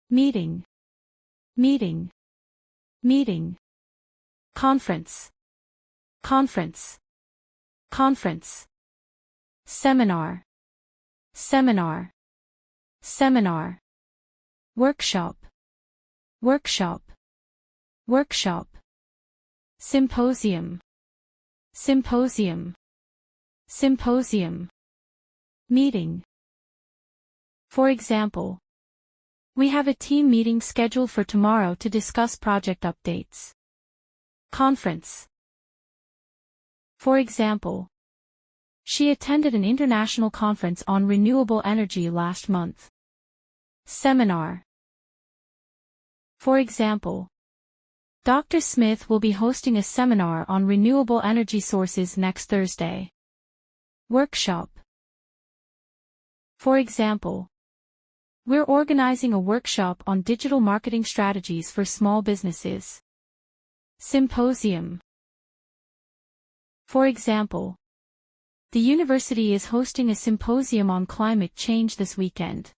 meeting, meeting, meeting, conference, conference, conference, seminar, seminar, seminar, workshop, workshop, workshop, symposium, symposium, symposium, meeting. For example, we have a team meeting scheduled for tomorrow to discuss project updates. Conference. For example, she attended an international conference on renewable energy last month. Seminar. For example, Dr. Smith will be hosting a seminar on renewable energy sources next Thursday. Workshop. For example, we're organizing a workshop on digital marketing strategies for small businesses. Symposium. For example, the university is hosting a symposium on climate change this weekend.